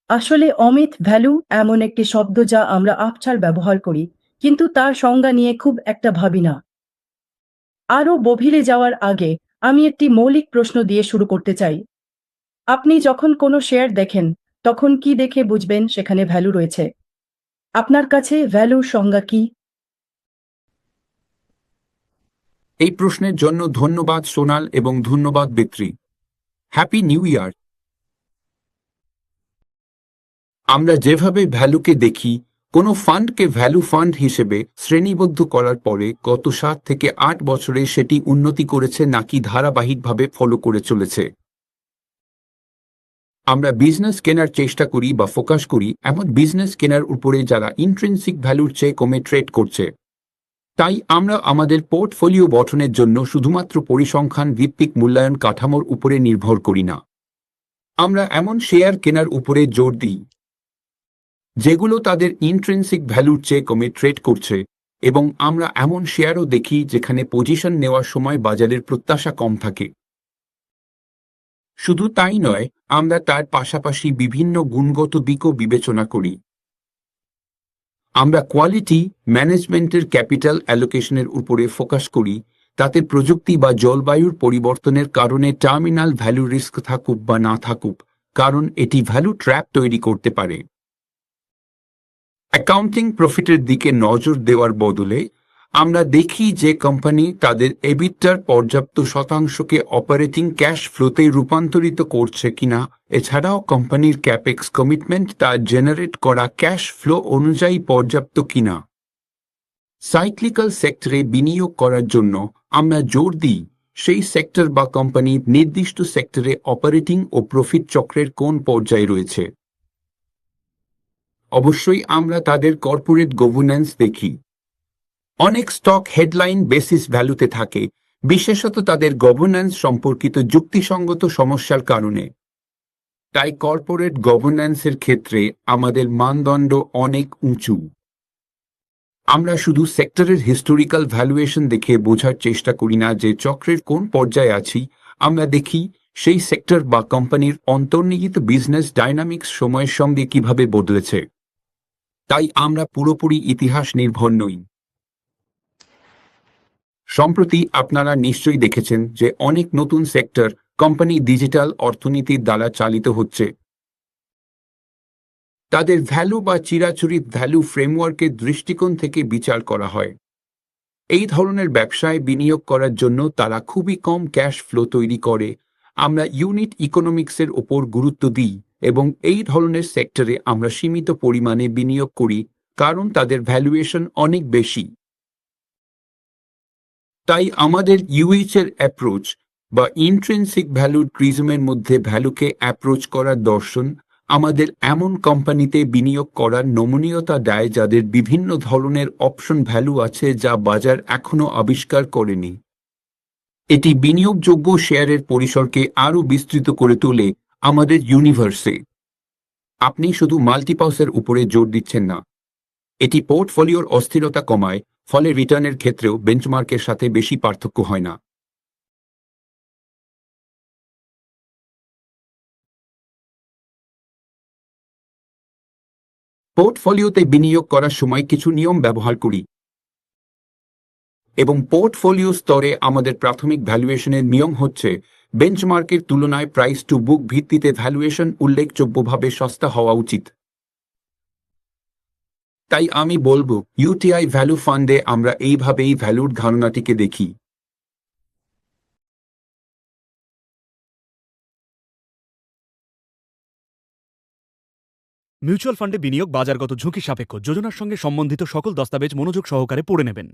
আসলে অমিত, ভ্যালু এমন একটি শব্দ যা আমরা আকছার ব্যবহার করি, কিন্তু তার সংজ্ঞা নিয়ে খুব একটা ভাবি না। আরও গভীরে যাওয়ার আগে আমি একটি মৌলিক প্রশ্ন দিয়ে শুরু করতে চাই। আপনি যখন কোনো শেয়ার দেখেন, তখন কি দেখে বুঝবেন সেখানে ভ্যালু রয়েছে? আপনার কাছে ভ্যালুর সংজ্ঞা কি? এই প্রশ্নের জন্য ধন্যবাদ সোনাল এবং ধন্যবাদ বেত্রী। Happy new year. আমরা যেভাবে ভ্যালুকে দেখি, কোনো ফান্ডকে ভ্যালু ফান্ড হিসেবে শ্রেণীবদ্ধ করার পরে গত 7 থেকে 8 বছরে সেটি উন্নতি করেছে নাকি ধারাবাহিকভাবে ফলো করে চলেছে। আমরা বিজনেস কেনার চেষ্টা করি বা ফোকাস করি এমন বিজনেস কেনার উপরে যারা ইন্ট্রিনসিক ভ্যালুর চেয়ে কমে ট্রেড করছে। তাই আমরা আমাদের পোর্টফোলিও গঠনের জন্য শুধুমাত্র পরিসংখ্যান ভিত্তিক মূল্যায়ন কাঠামোর উপরে নির্ভর করি না। আমরা এমন শেয়ার কেনার উপরে জোর দিই যেগুলো তাদের ইন্ট্রিনসিক ভ্যালুর চেয়ে কমে ট্রেড করছে, এবং আমরা এমন শেয়ারও দেখি যেখানে পজিশন নেওয়ার সময় বাজারের প্রত্যাশা কম থাকে। শুধু তাই নয়, আমরা তার পাশাপাশি বিভিন্ন গুণগত দিকও বিবেচনা করি। আমরা কোয়ালিটি ম্যানেজমেন্টের ক্যাপিটাল অ্যালোকেশনের উপরে ফোকাস করি, তাতে প্রযুক্তি বা জলবায়ুর পরিবর্তনের কারণে টার্মিনাল ভ্যালু রিস্ক থাকুক বা না থাকুক, কারণ এটি ভ্যালু ট্র্যাপ তৈরি করতে পারে। অ্যাকাউন্টিং প্রফিটের দিকে নজর দেওয়ার বদলে আমরা দেখি যে কোম্পানি তাদের এবিটার পর্যাপ্ত শতাংশকে অপারেটিং ক্যাশ ফ্লোতে রূপান্তরিত করছে কিনা। এছাড়াও কোম্পানির ক্যাপেক্স কমিটমেন্ট তা জেনারেট করা ক্যাশ ফ্লো অনুযায়ী পর্যাপ্ত কিনা। সাইক্লিক্যাল সেক্টরে বিনিয়োগ করার জন্য আমরা জোর দিই সেই সেক্টর বা কোম্পানি নির্দিষ্ট সেক্টরে অপারেটিং ও প্রফিট চক্রের কোন পর্যায়ে রয়েছে। অবশ্যই আমরা তাদের কর্পোরেট গভর্নেন্স দেখি। অনেক স্টক হেডলাইন বেসিস ভ্যালুতে থাকে, বিশেষত তাদের গভর্নেন্স সম্পর্কিত যুক্তিসঙ্গত সমস্যার কারণে। তাই কর্পোরেট গভর্নেন্সের ক্ষেত্রে আমাদের মানদণ্ড অনেক উঁচু। আমরা শুধু সেক্টরের হিস্টোরিক্যাল ভ্যালুয়েশন দেখে বোঝার চেষ্টা করি না যে চক্রের কোন পর্যায়ে আছি। আমরা দেখি সেই সেক্টর বা কোম্পানির অন্তর্নিহিত বিজনেস ডাইনামিক্স সময়ের সঙ্গে কিভাবে বদলেছে। তাই আমরা পুরোপুরি ইতিহাস নির্ভর নই। সম্প্রতি আপনারা নিশ্চয়ই দেখেছেন যে অনেক নতুন সেক্টর কোম্পানি ডিজিটাল অর্থনীতির দ্বারা চালিত হচ্ছে। তাদের ভ্যালু বা চিরাচরিত ভ্যালু ফ্রেমওয়ার্কের দৃষ্টিকোণ থেকে বিচার করা হয়। এই ধরনের ব্যবসায় বিনিয়োগ করার জন্য তারা খুবই কম ক্যাশ ফ্লো তৈরি করে। আমরা ইউনিট ইকোনমিক্সের ওপর গুরুত্ব দিই এবং এই ধরনের সেক্টরে আমরা সীমিত পরিমাণে বিনিয়োগ করি, কারণ তাদের ভ্যালুয়েশন অনেক বেশি। তাই আমাদের ইউএইচ এর অ্যাপ্রোচ বা ইন্ট্রিনসিক ভ্যালুর প্রিজমের মধ্যে ভ্যালুকে অ্যাপ্রোচ করার দর্শন আমাদের এমন কোম্পানিতে বিনিয়োগ করার নমনীয়তা দেয় যাদের বিভিন্ন ধরনের অপশন ভ্যালু আছে যা বাজার এখনো আবিষ্কার করেনি। এটি বিনিয়োগযোগ্য শেয়ারের পরিসরকে আরও বিস্তৃত করে তোলে আমাদের ইউনিভার্সে। আপনি শুধু মাল্টিপাউসের উপরে জোর দিচ্ছেন না, এটি পোর্টফোলিওর অস্থিরতা কমায়, ফলে রিটার্নের ক্ষেত্রেও বেঞ্চমার্কের সাথে বেশি পার্থক্য হয় না। পোর্টফোলিওতে বিনিয়োগ করার সময় কিছু নিয়ম ব্যবহার করি, এবং পোর্টফোলিও স্তরে আমাদের প্রাথমিক ভ্যালুয়েশনের নিয়ম হচ্ছে বেঞ্চমার্কের তুলনায় প্রাইস টু বুক ভিত্তিতে ভ্যালুয়েশন উল্লেখযোগ্যভাবে সস্তা হওয়া উচিত। তাই আমি বলবো ইউটিআই ভ্যালু ফান্ডে আমরা এইভাবেই ভ্যালুর ধারণাটিকে দেখি। মিউচুয়াল ফান্ডে বিনিয়োগ বাজারগত ঝুঁকি সাপেক্ষ। যোজনার সঙ্গে সম্বন্ধিত সকল দস্তাবেজ মনোযোগ সহকারে পড়ে নেবেন।